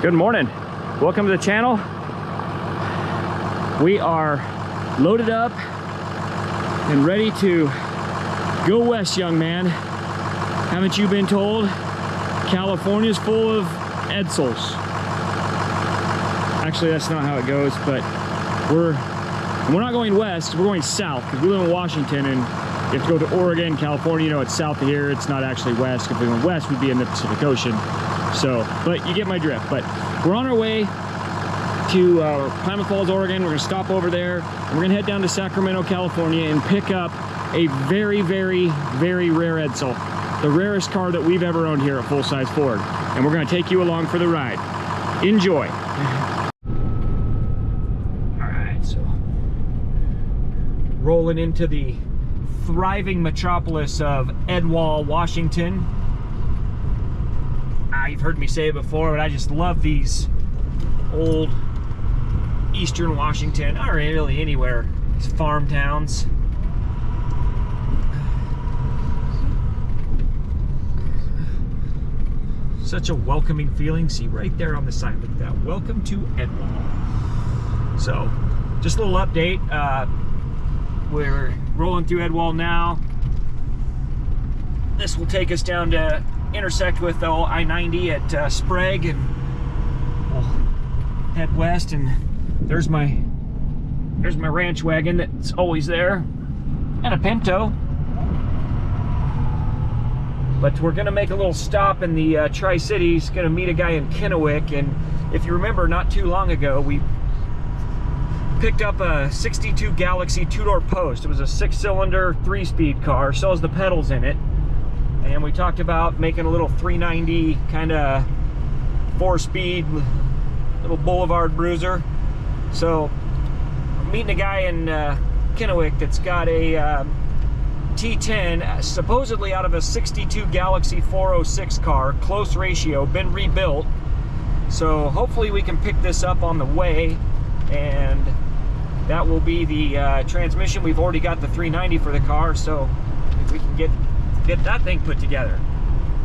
Good morning. Welcome to the channel. We are loaded up and ready to go west, young man. Haven't you been told? California's full of Edsels. Actually, that's not how it goes, but we're not going west, we're going south, because we live in Washington and you have to go to Oregon, California, you know, it's south of here, it's not actually west. If we went west, we'd be in the Pacific Ocean. So, but you get my drift. But we're on our way to Klamath Falls, Oregon. We're gonna stop over there, and we're gonna head down to Sacramento, California, and pick up a very, very, very rare Edsel. The rarest car that we've ever owned here at Full Size Ford. And we're gonna take you along for the ride. Enjoy. All right, so rolling into the thriving metropolis of Edwall, Washington. You've heard me say it before, but I just love these old Eastern Washington, or really anywhere, these farm towns. Such a welcoming feeling. See right there on the sign, look at that. Welcome to Edwall. So, just a little update. We're rolling through Edwall now. This will take us down to intersect with the old I-90 at Sprague, and we'll head west. And there's my ranch wagon that's always there, and a Pinto. But we're gonna make a little stop in the Tri-Cities, gonna meet a guy in Kennewick. And if you remember, not too long ago, we picked up a 62 Galaxy two-door Post. It was a 6-cylinder, 3-speed car, still has the pedals in it. And we talked about making a little 390 kind of 4-speed little boulevard bruiser. So I'm meeting a guy in Kennewick that's got a T10, supposedly out of a 62 Galaxy 406 car, close ratio, been rebuilt. So hopefully we can pick this up on the way, and that will be the transmission. We've already got the 390 for the car, so if we can get that thing put together.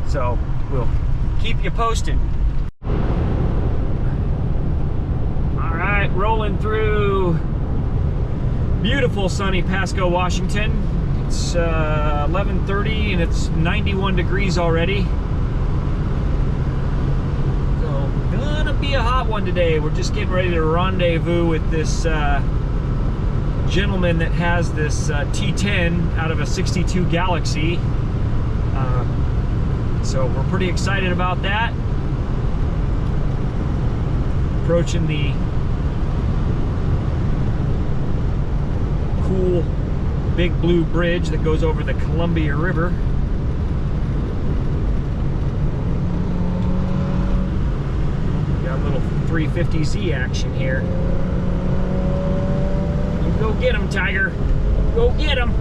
So we'll keep you posted. All right, rolling through beautiful sunny Pasco, Washington. It's 11:30 and it's 91 degrees already. So gonna be a hot one today. We're just getting ready to rendezvous with this gentleman that has this T10 out of a 62 Galaxy. So we're pretty excited about that. Approaching the cool Big Blue Bridge that goes over the Columbia River. Got a little 350Z action here. You go get him, Tiger. Go get him.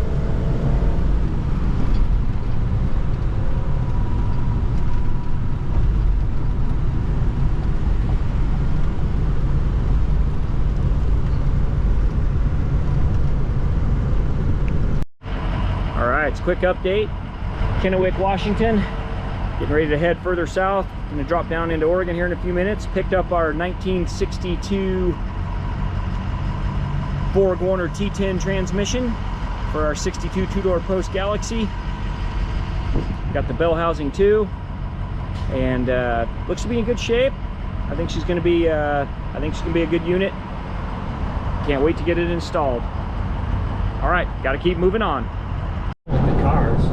Quick update, Kennewick, Washington, getting ready to head further south. Going to drop down into Oregon here in a few minutes. Picked up our 1962 four-corner T10 transmission for our 62 two-door Post Galaxy. Got the bell housing too, and looks to be in good shape. I think she's going to be a good unit. Can't wait to get it installed. All right, got to keep moving on. Cars.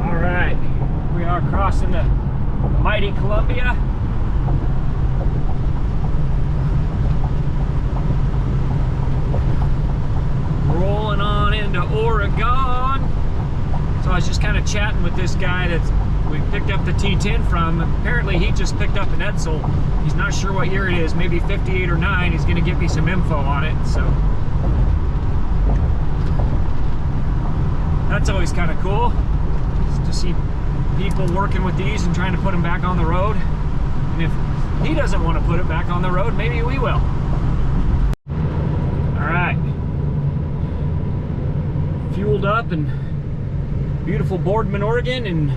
All right, we are crossing the mighty Columbia. Rolling on into Oregon. So I was just kind of chatting with this guy that we picked up the T10 from. Apparently he just picked up an Edsel. He's not sure what year it is, maybe 58 or 9. He's going to give me some info on it. So that's always kind of cool, just to see people working with these and trying to put them back on the road. And if he doesn't want to put it back on the road, maybe we will. All right, fueled up in beautiful Boardman, Oregon, and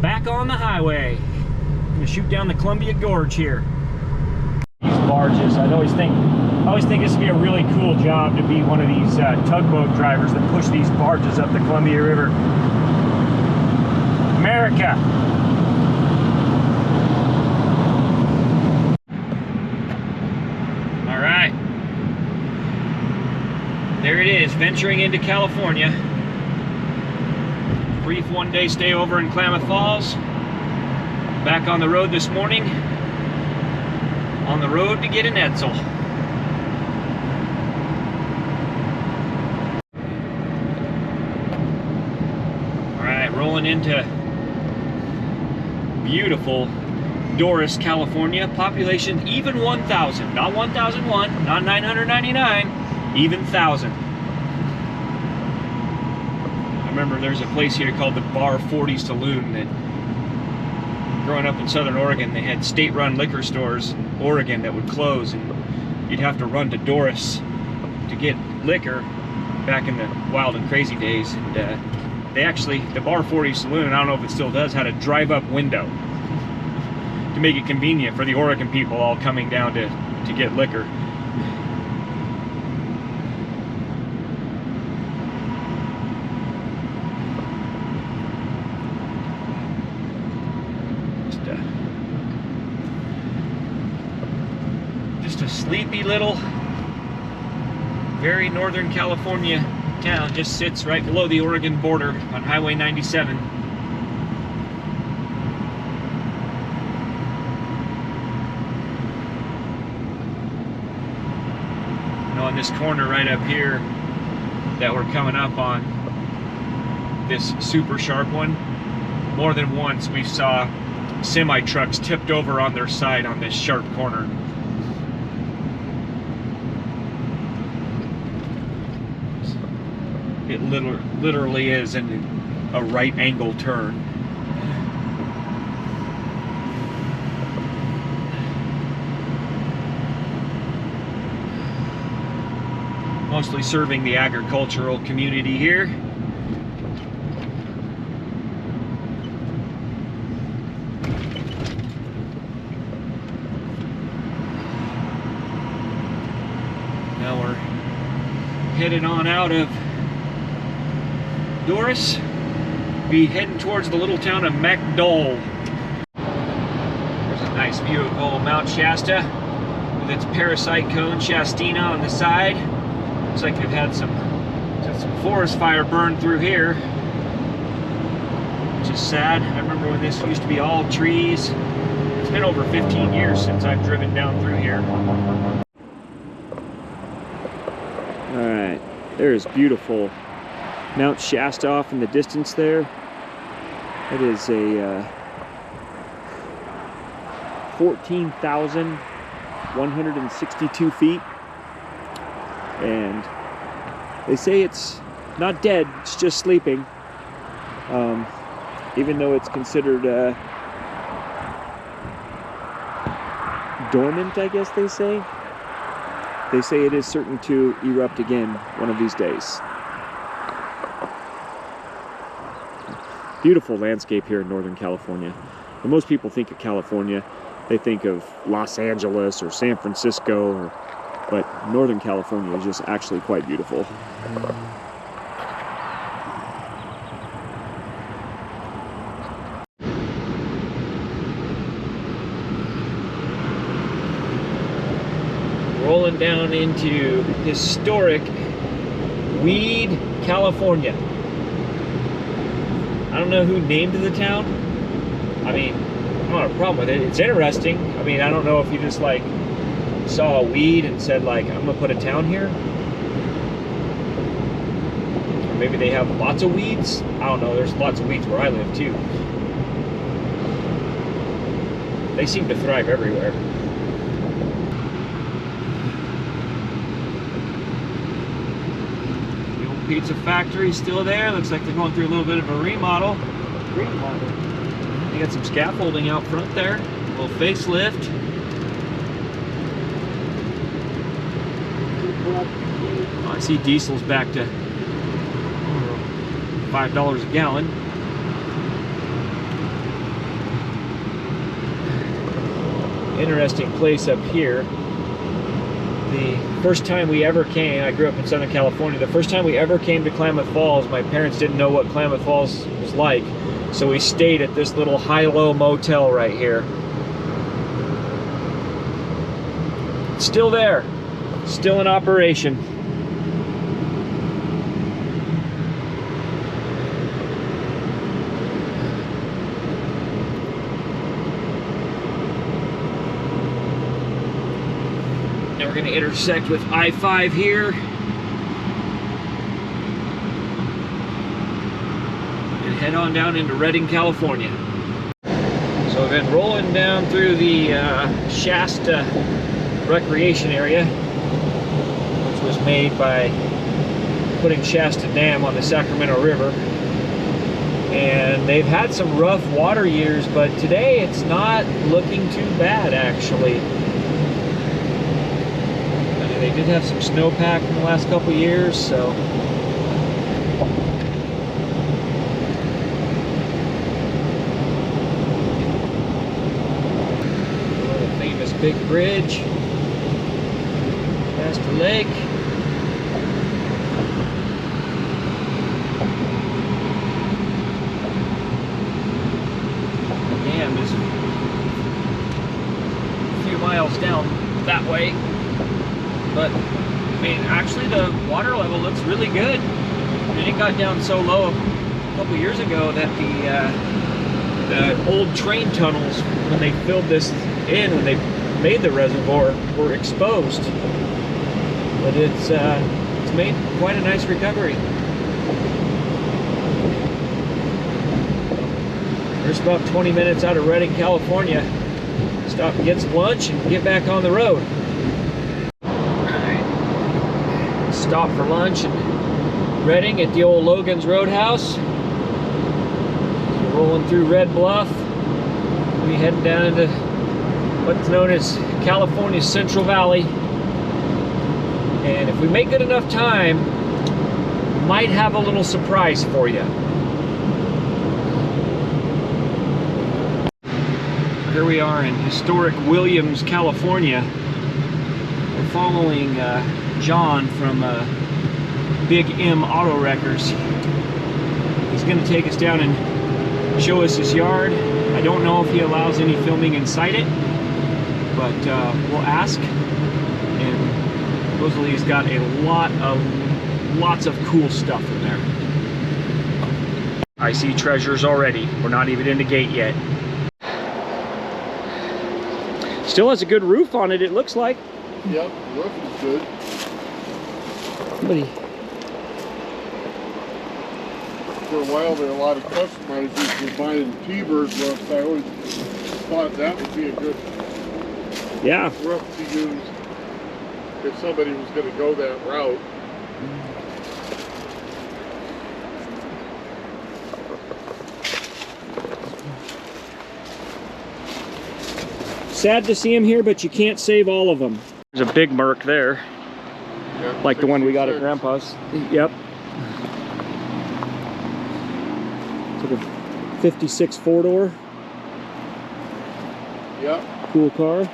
back on the highway. starting to shoot down the Columbia Gorge here. These barges, I always think this would be a really cool job to be one of these tugboat drivers that push these barges up the Columbia River. America. All right. There it is, venturing into California. Brief one-day stay over in Klamath Falls. Back on the road this morning. On the road to get an Edsel. Alright, rolling into beautiful Doris, California. Population even 1,000. Not 1,001, not 999, even 1,000. I remember there's a place here called the Bar 40 Saloon that, growing up in Southern Oregon, they had state-run liquor stores in Oregon that would close, and you'd have to run to Doris to get liquor back in the wild and crazy days. And they actually, the Bar 40 Saloon, I don't know if it still does, had a drive-up window to make it convenient for the Oregon people all coming down to get liquor. Just a sleepy little, very northern California town. Just sits right below the Oregon border on Highway 97. On this corner right up here that we're coming up on, this super sharp one, more than once we saw semi trucks tipped over on their side on this sharp corner. It literally is a right angle turn. Mostly serving the agricultural community here. Now we're headed on out of Doris. Be heading towards the little town of MacDowell. There's a nice view of old Mount Shasta with its parasite cone Shastina on the side. Looks like they've had some forest fire burn through here, which is sad. I remember when this used to be all trees. It's been over 15 years since I've driven down through here. Alright, there's beautiful Mount Shasta off in the distance there. It is a 14,162 feet. And they say it's not dead, it's just sleeping. Even though it's considered dormant, I guess they say. They say it is certain to erupt again one of these days. Beautiful landscape here in Northern California. When most people think of California, they think of Los Angeles or San Francisco, but Northern California is just actually quite beautiful. Rolling down into historic Weed, California. I don't know who named the town. I mean, I don't have a problem with it. It's interesting. I mean, I don't know if you just like saw a weed and said like, I'm gonna put a town here. Or maybe they have lots of weeds. I don't know, there's lots of weeds where I live too. They seem to thrive everywhere. The old pizza factory still there. Looks like they're going through a little bit of a remodel. They got some scaffolding out front there. A little facelift. I see diesel's back to $5 a gallon. interesting place up here. The first time we ever came, I grew up in Southern California, the first time we ever came to Klamath Falls, my parents didn't know what Klamath Falls was like, so we stayed at this little high-low motel right here. It's still there, still in operation. Now we're going to intersect with I-5 here. And head on down into Redding, California. So we've been rolling down through the Shasta recreation area, which was made by putting Shasta Dam on the Sacramento River. And they've had some rough water years, but today it's not looking too bad, actually. They did have some snowpack in the last couple years, so the famous big bridge past the lake. Again, just a few miles down that way. But, I mean, actually the water level looks really good. I mean, it got down so low a couple years ago that the old train tunnels, when they filled this in, when they made the reservoir, were exposed. But it's made quite a nice recovery. We're just about 20 minutes out of Redding, California. Stop and get some lunch and get back on the road. Stop for lunch in Redding at the old Logan's Roadhouse. We're rolling through Red Bluff. We're heading down into what's known as California's Central Valley. And if we make good enough time, might have a little surprise for you. Here we are in historic Willams, California. We're following John from Big M Auto Wreckers. He's going to take us down and show us his yard. I don't know if he allows any filming inside it, but we'll ask. And supposedly he's got lots of cool stuff in there. I see treasures already. We're not even in the gate yet. Still has a good roof on it, it looks like. Yep, the roof is good. Somebody. For a while there, a lot of customers were buying T-bird roofs. I always thought that would be a good roof to use if somebody was going to go that route. Sad to see him here, but you can't save all of them. There's a big Merc there. Yep, like the one we got at Grandpa's. Yep. It's like a 56 four-door. Yep. Cool car.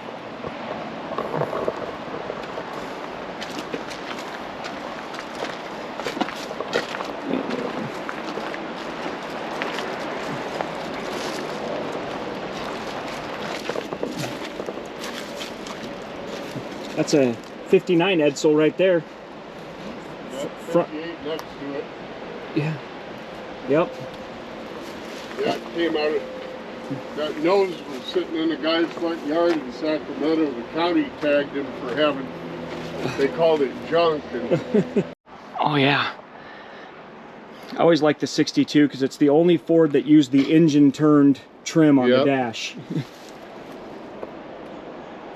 That's a 59 Edsel right there. Yep, 58 next to it. Yeah. Yep. Yeah, it came out of, that nose was sitting in the guy's front yard in Sacramento. The county tagged him for having, they called it junk. And oh yeah. I always like the 62 because it's the only Ford that used the engine turned trim on the dash.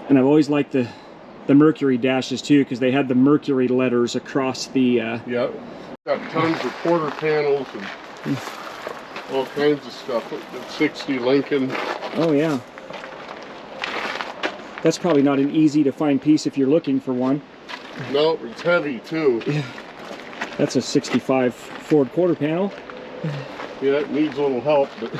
And I've always liked the Mercury dashes too, because they had the Mercury letters across the Yep. Got tons of quarter panels and all kinds of stuff. The 60 Lincoln. Oh yeah. That's probably not an easy to find piece if you're looking for one. No, it's heavy too. Yeah. That's a 65 Ford quarter panel. Yeah, it needs a little help, but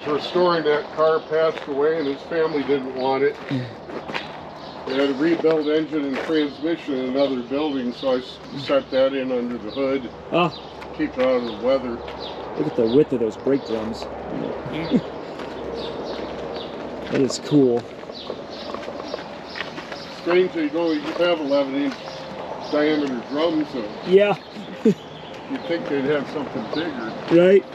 Restoring that car, passed away, and his family didn't want it. They had a rebuilt engine and transmission in another building, so I set that in under the hood. Oh. Keep it out of the weather. Look at the width of those brake drums. That is cool. Strange that you have 11-inch diameter drums, though. Yeah. You'd think they'd have something bigger. Right.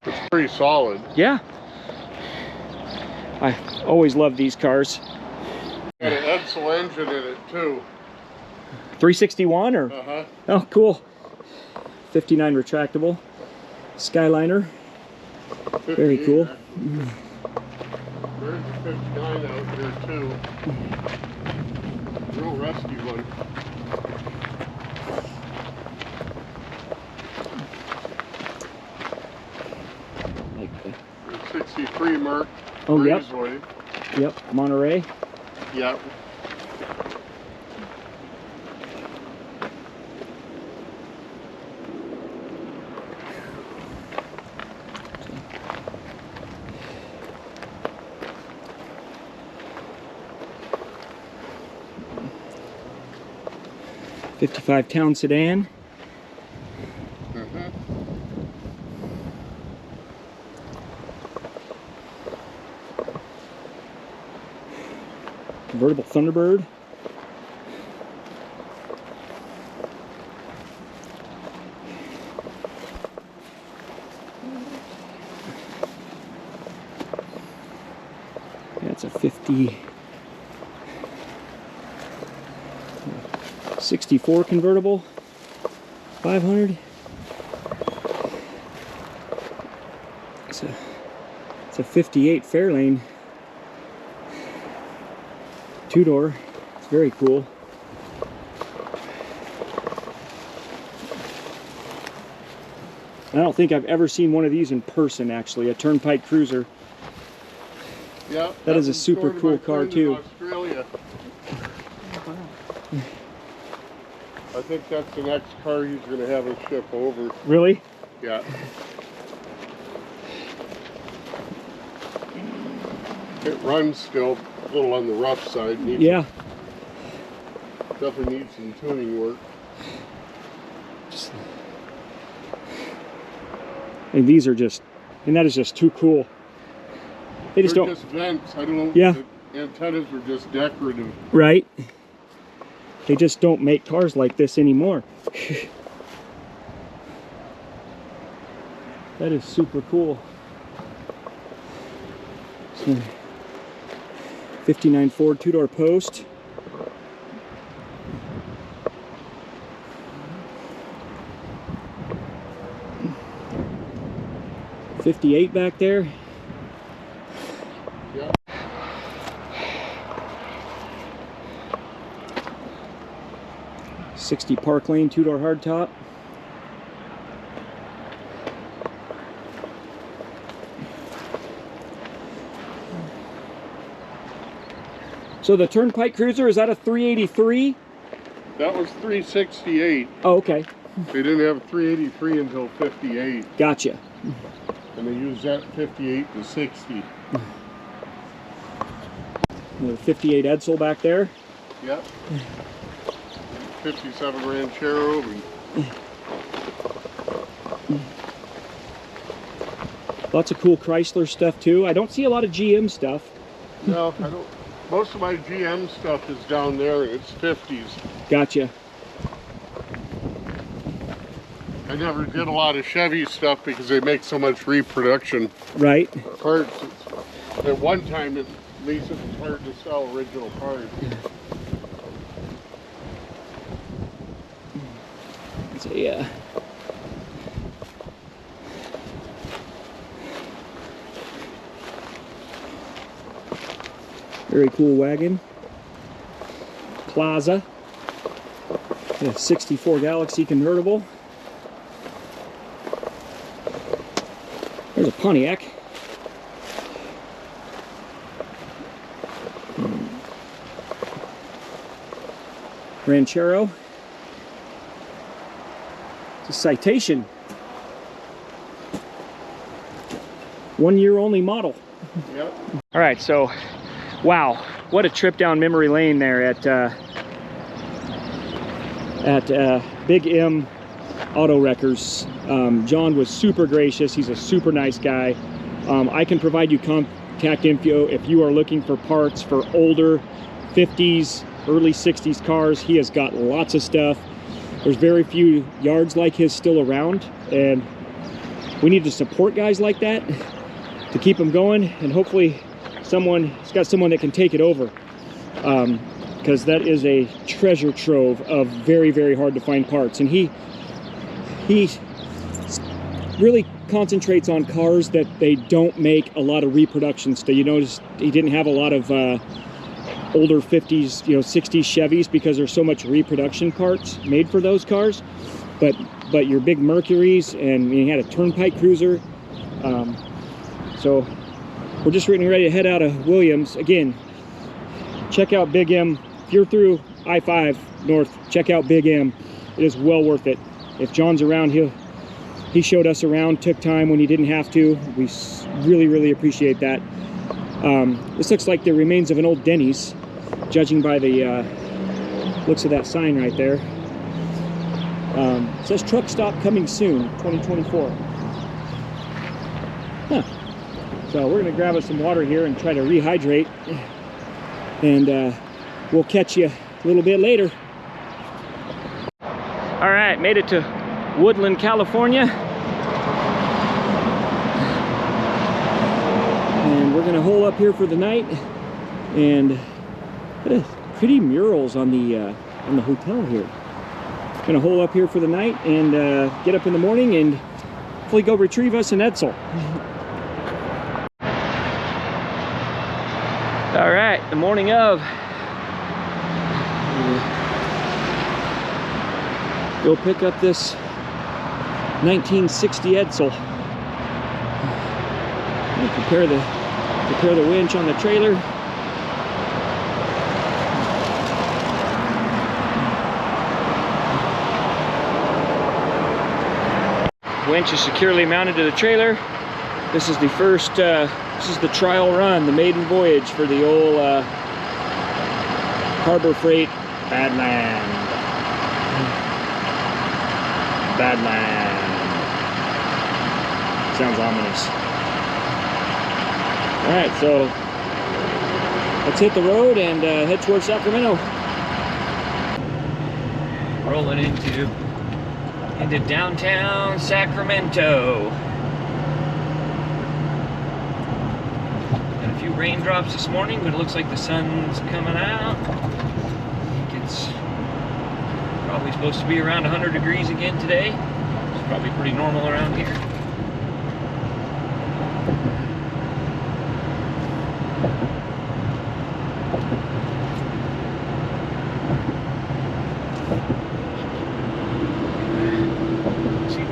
It's pretty solid. Yeah. I always love these cars. Got an Edsel engine in it too. 361 or? Uh-huh. Oh, cool. 59 retractable. Skyliner. Very cool. There's a 59 out here too. Real rusty one. Like the 63 Merc. Oh, yep. Breezeway. Yep, Monterey. Yep. '55 Town sedan. Convertible Thunderbird. That's a 64 convertible. 500. It's a 58 Fairlane. Two-door. It's very cool. I don't think I've ever seen one of these in person, actually. A Turnpike Cruiser. Yeah. That is a super cool car too. Australia. I think that's the next car he's going to have us ship over. Really? Yeah. It runs still a little on the rough side. Yeah. Definitely needs some tuning work. And these are just, and that is just too cool. They just They're don't. just vents. I don't know. Yeah. The antennas were just decorative. Right. They just don't make cars like this anymore. That is super cool. So, 59 Ford two-door post. '58 back there. Yeah. '60 Park Lane two-door hardtop. So the Turnpike Cruiser, is that a 383? That was 368. Oh, okay. They didn't have 383 until 58. Gotcha. And they used that 58 to 60. The 58 Edsel back there. Yep. 57 Ranchero. Lots of cool Chrysler stuff too. I don't see a lot of GM stuff. No, I don't. Most of my GM stuff is down there, and it's 50s. Gotcha. I never did a lot of Chevy stuff because they make so much reproduction Right. parts. At one time, at least, it was hard to sell original parts. It's a very cool wagon. Plaza. A 64 Galaxy convertible. There's a Pontiac. Ranchero. It's a Citation. 1 year only model. Yep. All right, so wow, what a trip down memory lane there at Big M Auto Wreckers. John was super gracious. He's a super nice guy. I can provide you contact info if you are looking for parts for older 50s, early 60s cars. He has got lots of stuff. There's very few yards like his still around, and we need to support guys like that to keep them going, and hopefully he's got someone that can take it over, because that is a treasure trove of very, very hard to find parts. And he really concentrates on cars that they don't make a lot of reproduction stuff. You notice he didn't have a lot of older 50s, 60s Chevys, because there's so much reproduction parts made for those cars. But your big Mercuries, and he had a Turnpike Cruiser. So we're just getting ready to head out of Willams. Again, check out Big M. If you're through I-5 North, check out Big M. It is well worth it. If John's around, he showed us around, took time when he didn't have to. We really, really appreciate that. This looks like the remains of an old Denny's, judging by the looks of that sign right there. It says truck stop coming soon, 2024. Huh. So we're gonna grab us some water here and try to rehydrate, and we'll catch you a little bit later. All right, made it to Woodland, California. And we're gonna hole up here for the night, and pretty murals on the hotel here. Gonna hole up here for the night and get up in the morning and hopefully go retrieve us an Edsel. All right, the morning of. Go pick up this 1960 Edsel. And prepare the winch on the trailer. Winch is securely mounted to the trailer. This is the first, this is the trial run, the maiden voyage for the old Harbor Freight Badland. Badland. Sounds ominous. All right, so let's hit the road and head towards Sacramento. Rolling into downtown Sacramento. Got a few raindrops this morning, but it looks like the sun's coming out. I think it's probably supposed to be around 100 degrees again today. It's probably pretty normal around here.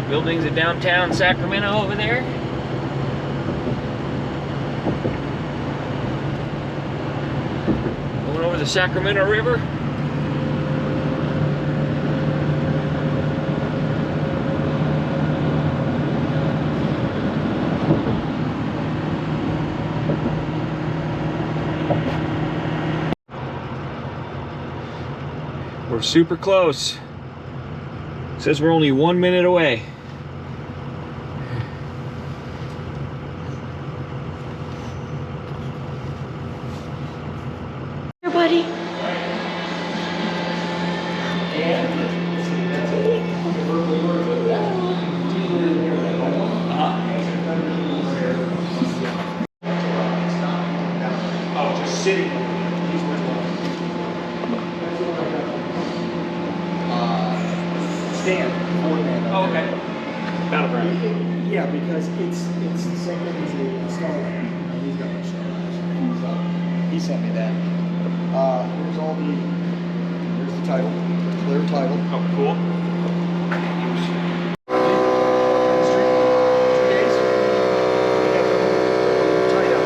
Buildings of downtown Sacramento over there. Going over the Sacramento River. We're super close. It says we're only 1 minute away. Buddy. Oh, just sitting. Stand. Oh, okay. Battleground. Yeah, because it's the same thing as the Starliner. He's got my Starliner. So he sent me that. Here's all here's the title, clear title. Oh, cool. 3 days. Tied up.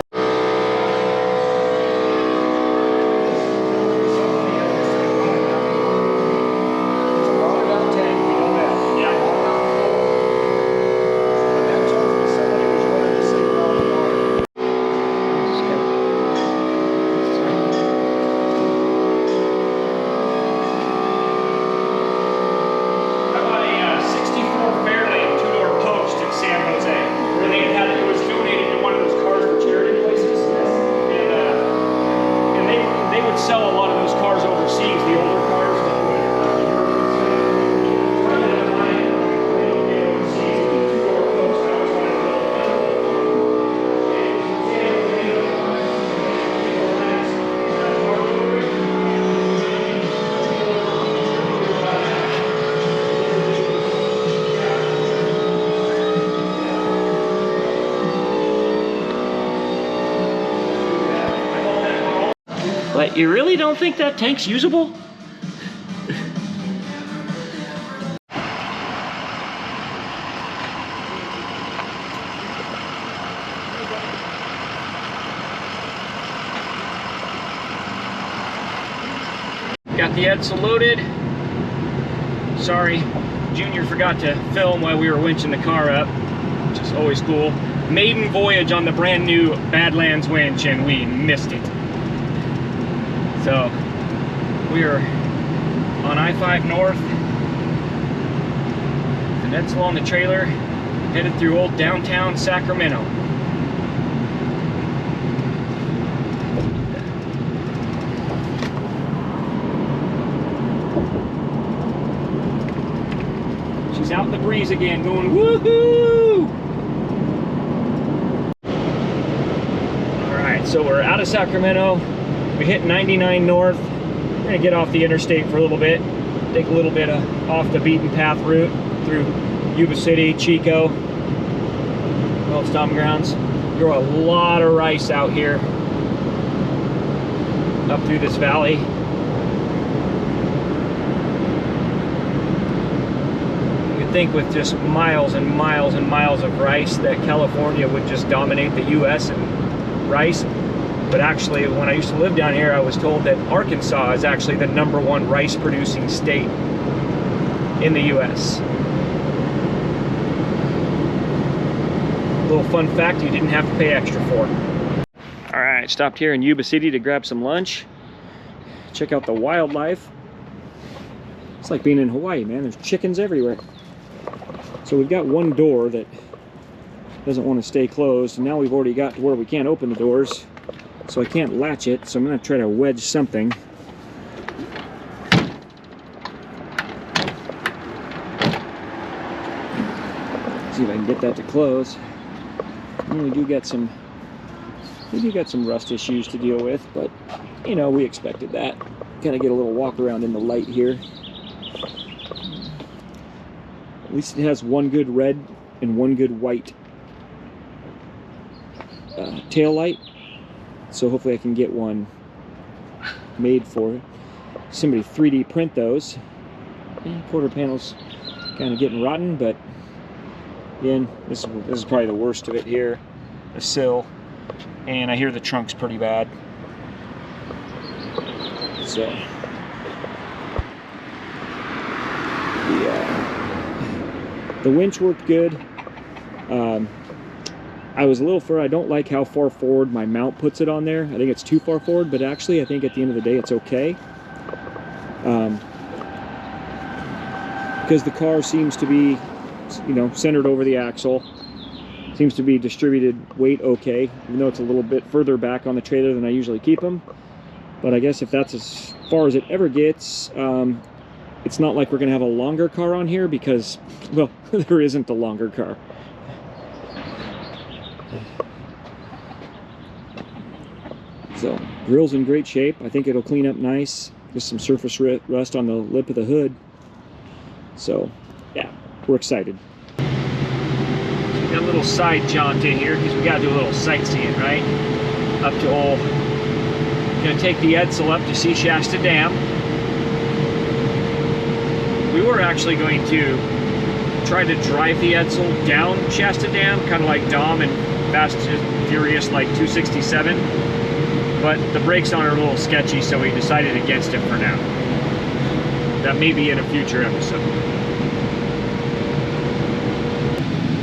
It's a watered out tank, we know that. Yeah. But that tells me somebody was running this thing around What, you really don't think that tank's usable? Got the Edsel loaded. Sorry, Junior forgot to film while we were winching the car up, which is always cool. Maiden voyage on the brand new Badlands winch, and we missed it. So we are on I-5 North, and Edsel on the trailer, headed through old downtown Sacramento. She's out in the breeze again, going woohoo! Alright, so we're out of Sacramento. We hit 99 north. We're gonna get off the interstate for a little bit. Take a little bit off the beaten path route through Yuba City, Chico. Well, stomping grounds. Grow a lot of rice out here. Up through this valley. Think with just miles and miles and miles of rice that California would just dominate the US in rice, but actually when I used to live down here I was told that Arkansas is actually the #1 rice producing state in the US. A little fun fact you didn't have to pay extra for. Alright, stopped here in Yuba City to grab some lunch. Check out the wildlife. It's like being in Hawaii, man. There's chickens everywhere. So we've got one door that doesn't want to stay closed, and now we've already got to where we can't open the doors, so I can't latch it, so I'm going to try to wedge something. See if I can get that to close. And we do get some rust issues to deal with, but you know, we expected that. Kind of get a little walk around in the light here. At least it has one good red and one good white tail light, so hopefully I can get one made for it. Somebody 3D print those. Quarter panel's kind of getting rotten, but again, this is probably the worst of it here. The sill, and I hear the trunk's pretty bad. So the winch worked good. I was a little far. I don't like how far forward my mount puts it on there. I think it's too far forward, but actually I think at the end of the day it's okay. Because the car seems to be, you know, centered over the axle. Seems to be distributed weight okay, even though it's a little bit further back on the trailer than I usually keep them. But I guess if that's as far as it ever gets, it's not like we're going to have a longer car on here because, well, there isn't a longer car. So, grill's in great shape. I think it'll clean up nice. Just some surface rust on the lip of the hood. So, yeah, we're excited. So we got a little side jaunt in here because we got to do a little sightseeing, right? Up to old... Gonna take the Edsel up to see Shasta Dam. We were actually going to try to drive the Edsel down Shasta Dam, kind of like Dom and Fast and Furious like 267, but the brakes on it are a little sketchy, so we decided against it for now. That may be in a future episode.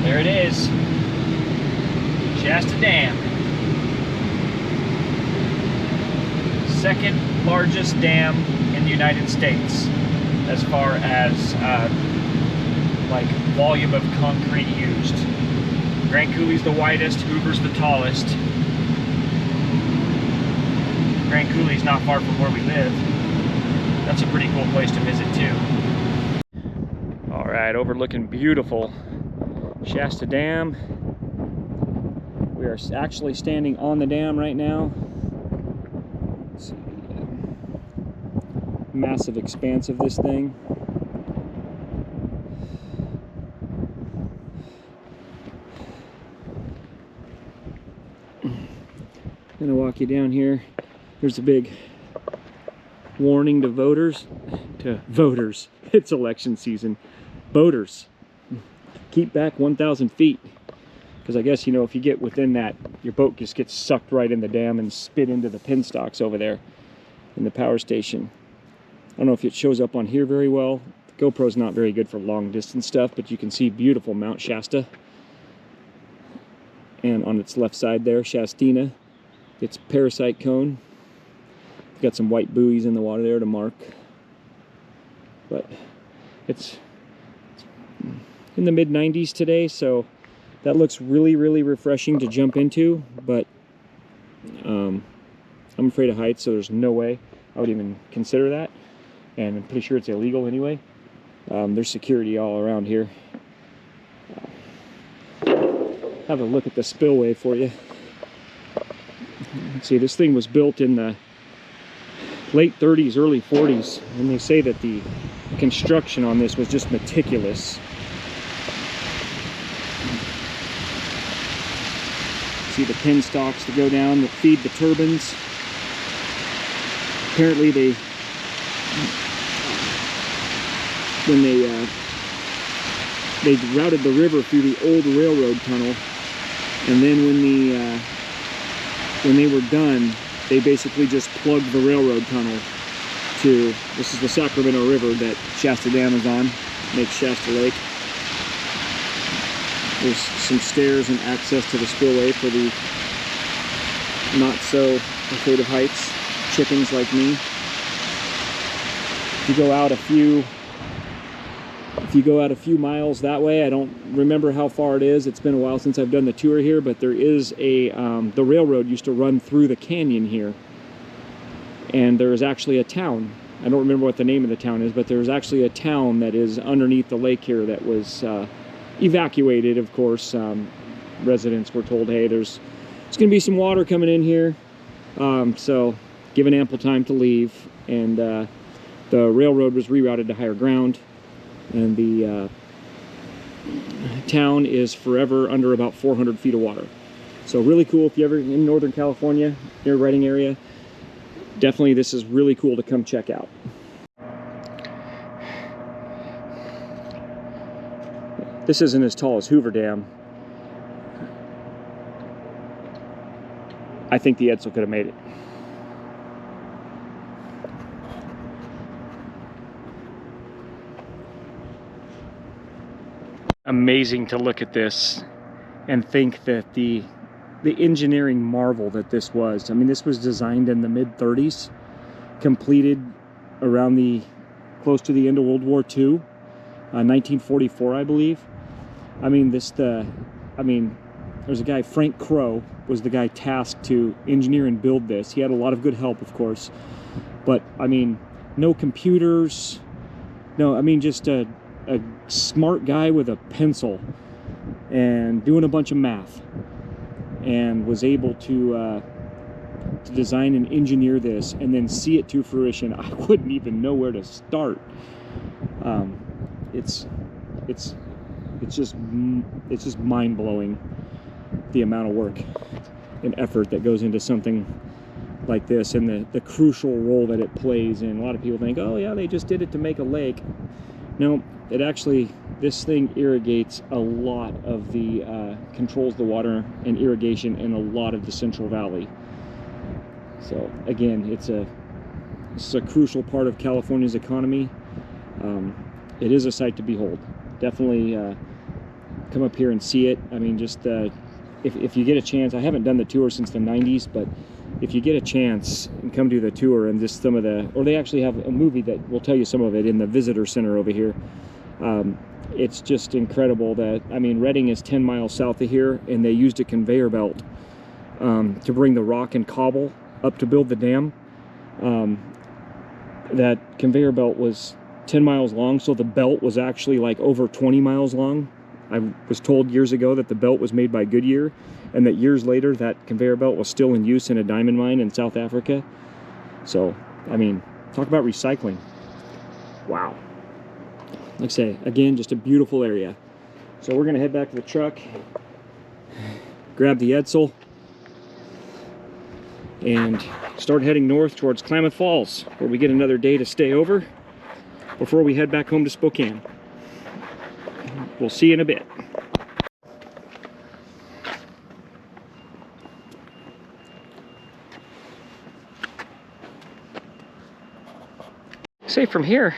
There it is, Shasta Dam. Second largest dam in the United States as far as like volume of concrete used. Grand Coulee's the widest, Hoover's the tallest. Grand Coulee's not far from where we live. That's a pretty cool place to visit too. Alright, overlooking beautiful Shasta Dam. We are actually standing on the dam right now. See, massive expanse of this thing. I'm gonna walk you down here. There's a big warning to voters, it's election season, boaters, keep back 1,000 feet. Because I guess, you know, if you get within that, your boat just gets sucked right in the dam and spit into the penstocks over there in the power station. I don't know if it shows up on here very well. The GoPro's not very good for long distance stuff, but you can see beautiful Mount Shasta. And on its left side there, Shastina, its parasite cone. It's got some white buoys in the water there to mark. But it's in the mid-90s today, so that looks really, really refreshing to jump into, but I'm afraid of heights, so there's no way I would even consider that. And I'm pretty sure it's illegal anyway. There's security all around here. Have a look at the spillway for you. Let's see, this thing was built in the late 30s, early 40s, and they say that the construction on this was just meticulous. See the penstocks that go down that feed the turbines. Apparently when they routed the river through the old railroad tunnel, and then when they were done, they basically just plugged the railroad tunnel to, this is the Sacramento River that Shasta Dam is on, makes Shasta Lake. There's some stairs and access to the spillway for the not so afraid of heights chickens like me. If you go out a few miles that way, I don't remember how far it is. It's been a while since I've done the tour here, but there is a the railroad used to run through the canyon here, and there is actually a town. I don't remember what the name of the town is, but there's actually a town that is underneath the lake here that was evacuated, of course. Residents were told, hey, there's going to be some water coming in here, so given ample time to leave, and the railroad was rerouted to higher ground, and the town is forever under about 400 feet of water. So really cool if you're ever in Northern California, near Redding area. Definitely this is really cool to come check out. This isn't as tall as Hoover Dam. I think the Edsel could have made it. Amazing to look at this and think that the engineering marvel that this was. I mean, this was designed in the mid-30s, completed around close to the end of World War II, 1944, I believe. I mean, there's a guy, Frank Crow, was the guy tasked to engineer and build this. He had a lot of good help, of course, but I mean, no computers, no, I mean, just a smart guy with a pencil and doing a bunch of math, and was able to design and engineer this and then see it to fruition. I wouldn't even know where to start. It's just mind-blowing, the amount of work and effort that goes into something like this, and the crucial role that it plays. And a lot of people think, oh yeah, they just did it to make a lake. No, it actually, this thing irrigates a lot of the, controls the water and irrigation in a lot of the Central Valley. So again, it's a crucial part of California's economy. It is a sight to behold. Definitely come up here and see it. I mean, just if you get a chance, I haven't done the tour since the 90s, but if you get a chance and come do the tour, and just some of or they actually have a movie that will tell you some of it in the visitor center over here. It's just incredible that, I mean, Redding is 10 miles south of here, and they used a conveyor belt to bring the rock and cobble up to build the dam. That conveyor belt was 10 miles long, so the belt was actually like over 20 miles long. I was told years ago that the belt was made by Goodyear, and that years later that conveyor belt was still in use in a diamond mine in South Africa. So, I mean, talk about recycling. Wow. Like I say, again, just a beautiful area. So we're gonna head back to the truck, grab the Edsel, and start heading north towards Klamath Falls, where we get another day to stay over before we head back home to Spokane. We'll see you in a bit. Say, from here,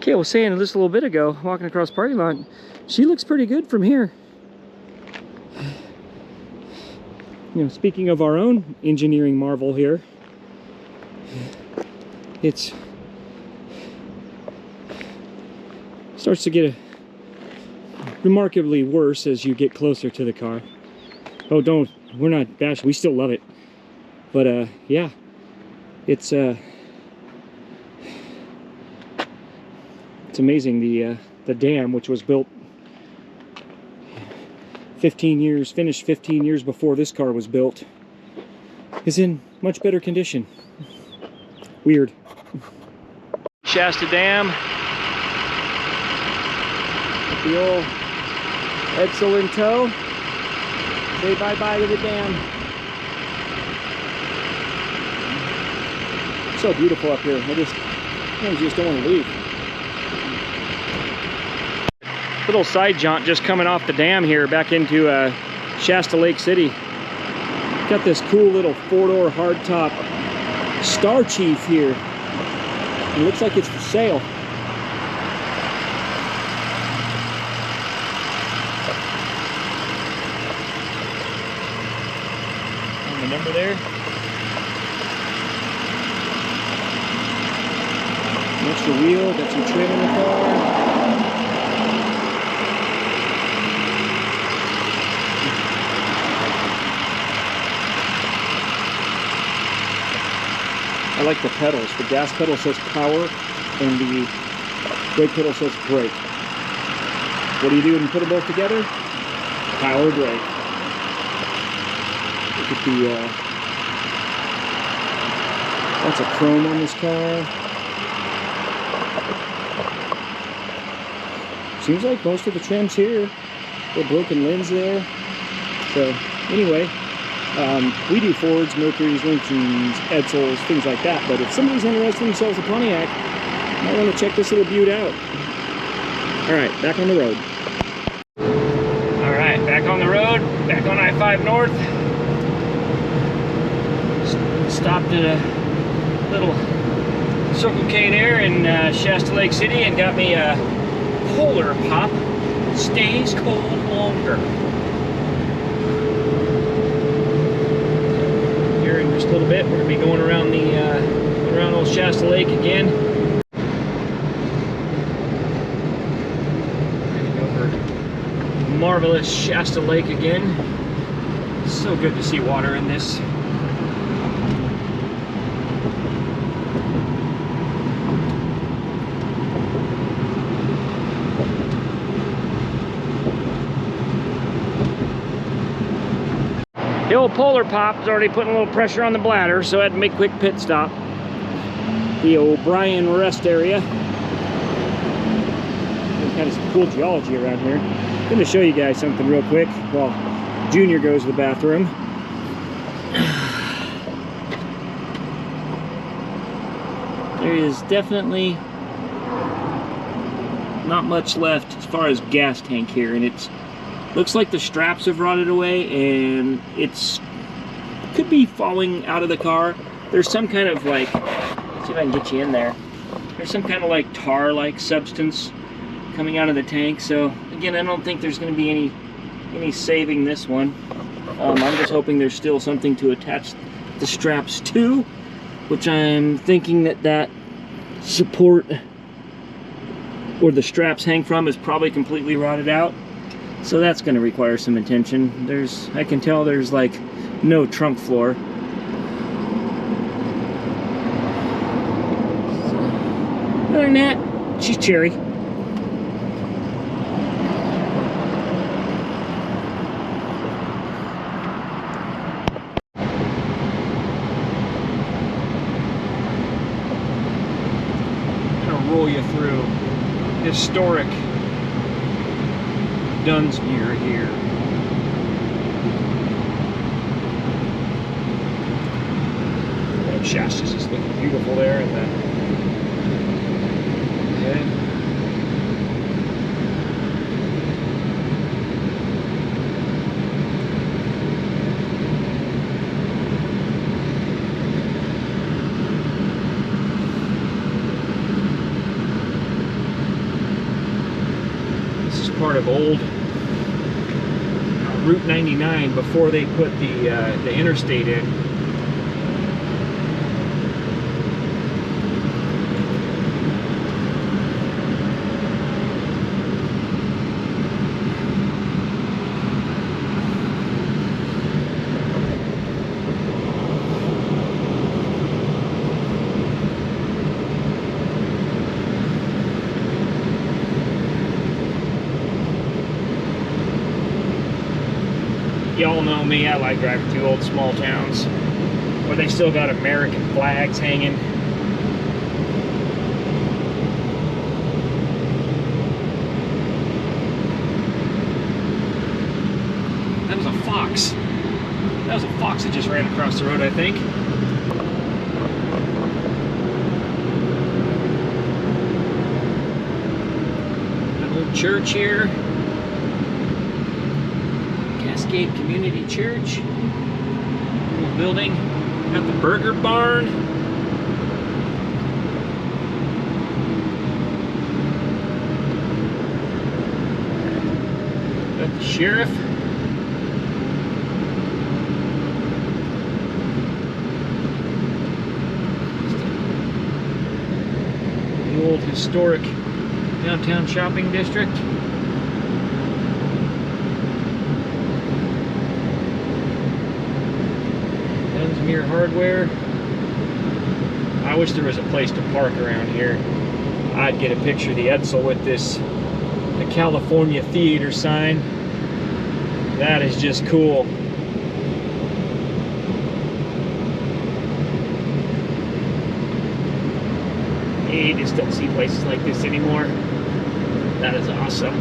Kay was saying just a little bit ago, walking across the parking lot, she looks pretty good from here. You know, speaking of our own engineering marvel here, it's starts to get remarkably worse as you get closer to the car. Oh, we're not bashing, we still love it. But yeah, it's amazing. The dam, which was built 15 years, finished 15 years before this car was built, is in much better condition. Weird. Shasta Dam. The old Edsel in tow. Say bye-bye to the dam. It's so beautiful up here. I just don't want to leave. Little side jaunt just coming off the dam here back into Shasta Lake City. Got this cool little 4-door hardtop Star Chief here. It looks like it's for sale. On the number there. An extra wheel, got some trim in the car. I like the pedals. The gas pedal says power and the brake pedal says brake. What do you do when you put them both together? Power brake. Look at the lots of chrome on this car. Seems like most of the trims here, the broken lens there. So anyway, we do Fords, Mercuries, Lincolns, Edsels, things like that. But if somebody's interested in themselves a Pontiac, you might want to check this little beaut out. All right, back on the road. All right, back on the road, back on I-5 North. Stopped at a little Circle K there in Shasta Lake City and got me a Polar Pop. Stays cold longer. Here in just a little bit, we're gonna be going around around old Shasta Lake again. Heading over marvelous Shasta Lake again. So good to see water in this. The old Polar Pop is already putting a little pressure on the bladder, so I had to make a quick pit stop. The O'Brien rest area. Kind of some cool geology around here. I'm going to show you guys something real quick while Junior goes to the bathroom. There is definitely not much left as far as gas tank here, and it's looks like the straps have rotted away and it's could be falling out of the car. There's some kind of like, let's see if I can get you in there. There's some kind of like tar-like substance coming out of the tank. So again, I don't think there's going to be any saving this one. I'm just hoping there's still something to attach the straps to, which I'm thinking that support where the straps hang from is probably completely rotted out. So that's going to require some attention. I can tell there's like no trunk floor. So, other than that, she's cherry. I'm going to roll you through historic Dunsmuir here. Shasta's just looking beautiful there, and then this is part of old Route 99 before they put the interstate in. Y'all know me, I like driving through old small towns where they still got American flags hanging. That was a fox. That was a fox that just ran across the road, I think. Got a little church here. Cascade Community Church. Little building. Got the burger barn. Got the sheriff. The old historic downtown shopping district. Dunsmuir Hardware. I wish there was a place to park around here. I'd get a picture of the Edsel with the California Theater sign. That is just cool. You just don't see places like this anymore. That is awesome.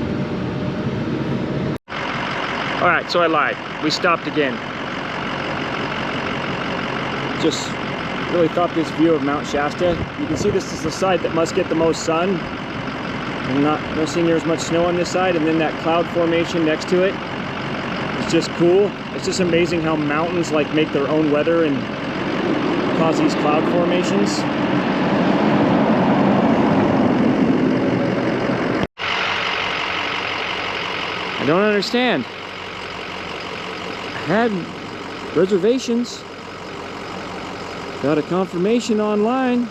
Alright, so I lied. We stopped again. Just really thought this view of Mount Shasta. You can see this is the side that must get the most sun. I'm not seeing there's much snow on this side, and then that cloud formation next to it. It's just cool. It's just amazing how mountains like make their own weather and cause these cloud formations. I don't understand. I had reservations. Got a confirmation online.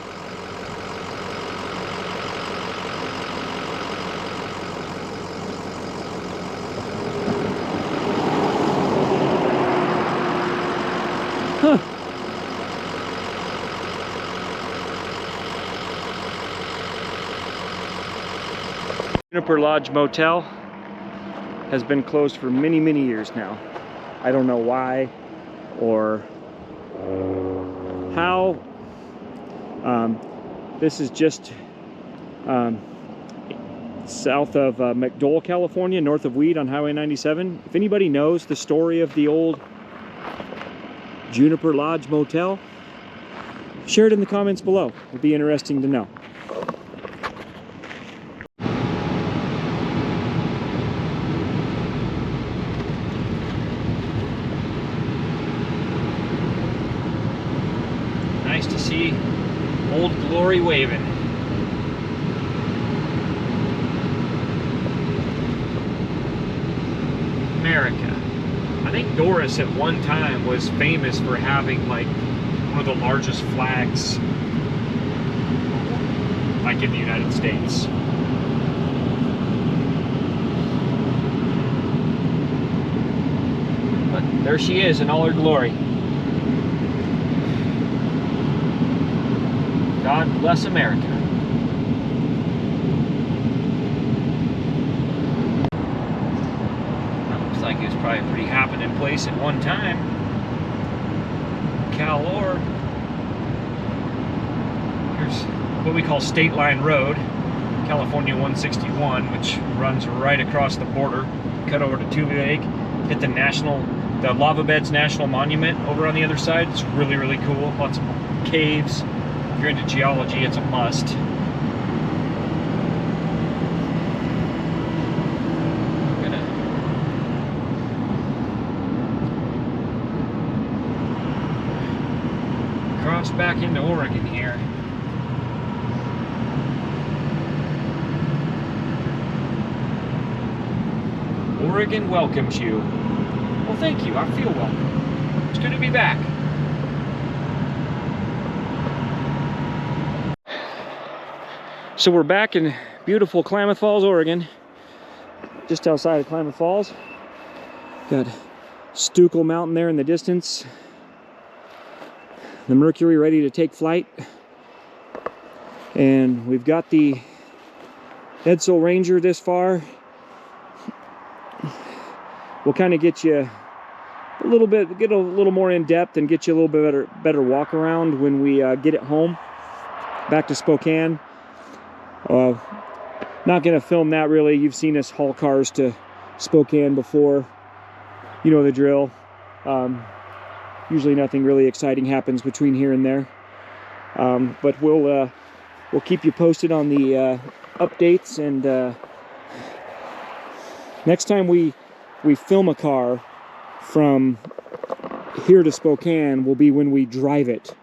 Huh. Juniper Lodge Motel has been closed for many, many years now. I don't know why or how. This is just south of McDowell, California, north of Weed on Highway 97. If anybody knows the story of the old Juniper Lodge Motel, share it in the comments below. It'd be interesting to know. Nice to see Old Glory waving. America. I think Doris at one time was famous for having like one of the largest flags like in the United States. But there she is in all her glory. God bless America. That looks like it was probably a pretty happening place at one time. Cal-Or. Here's what we call State Line Road, California 161, which runs right across the border. Cut over to Tule Lake, hit the Lava Beds National Monument over on the other side. It's really, really cool. Lots of caves. If you're into geology, it's a must. I'm gonna cross back into Oregon here. Oregon welcomes you. Well, thank you. I feel welcome. It's good to be back. So we're back in beautiful Klamath Falls, Oregon. Just outside of Klamath Falls. Got Stuckel Mountain there in the distance. The Mercury ready to take flight. And we've got the Edsel Ranger this far. We'll kind of get you a little bit, get a little more in depth and get you a little bit better walk around when we get it home, back to Spokane. Not gonna film that really. You've seen us haul cars to Spokane before. You know the drill. Usually nothing really exciting happens between here and there. But we'll keep you posted on the updates, and next time we film a car from here to Spokane will be when we drive it,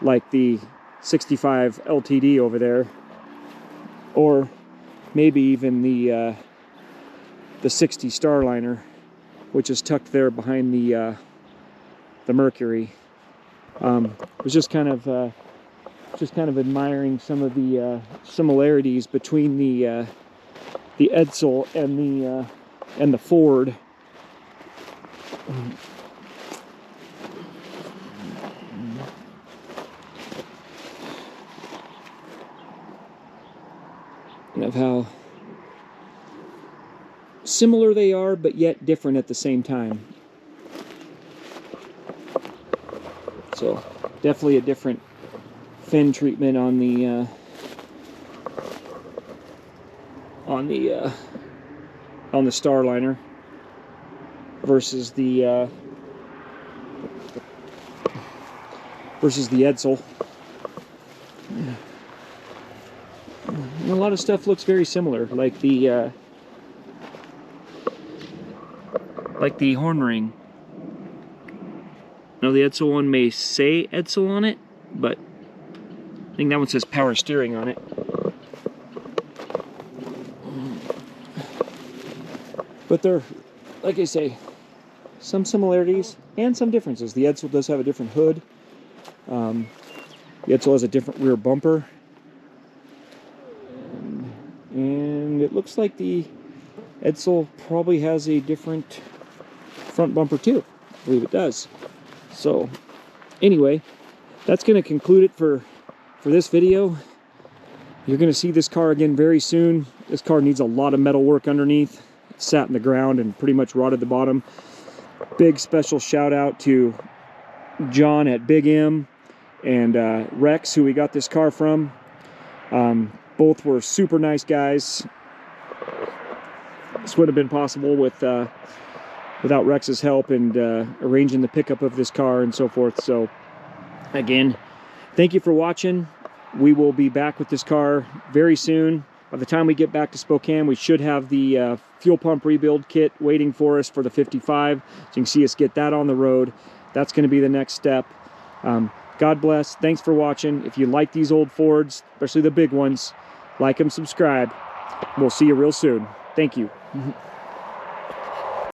like the 65 LTD over there, or maybe even the 60 Starliner, which is tucked there behind the Mercury. Was just kind of admiring some of the similarities between the Edsel and the Ford. And of how similar they are, but yet different at the same time. So definitely a different fin treatment on the Starliner versus the Edsel. And a lot of stuff looks very similar, like the horn ring. Now the Edsel one may say Edsel on it, but I think that one says power steering on it. But they're, like I say, some similarities and some differences. The Edsel does have a different hood. The Edsel has a different rear bumper. And it looks like the Edsel probably has a different front bumper too. I believe it does. So anyway, that's going to conclude it for this video. You're going to see this car again very soon. This car needs a lot of metal work underneath. It sat in the ground and pretty much rotted the bottom. Big special shout out to John at Big M and Rex, who we got this car from. Both were super nice guys. This wouldn't have been possible without Rex's help and arranging the pickup of this car and so forth. So again, thank you for watching. We will be back with this car very soon. By the time we get back to Spokane, we should have the fuel pump rebuild kit waiting for us for the 55. So you can see us get that on the road. That's going to be the next step. God bless. Thanks for watching. If you like these old Fords, especially the big ones, like them, subscribe. We'll see you real soon. Thank you.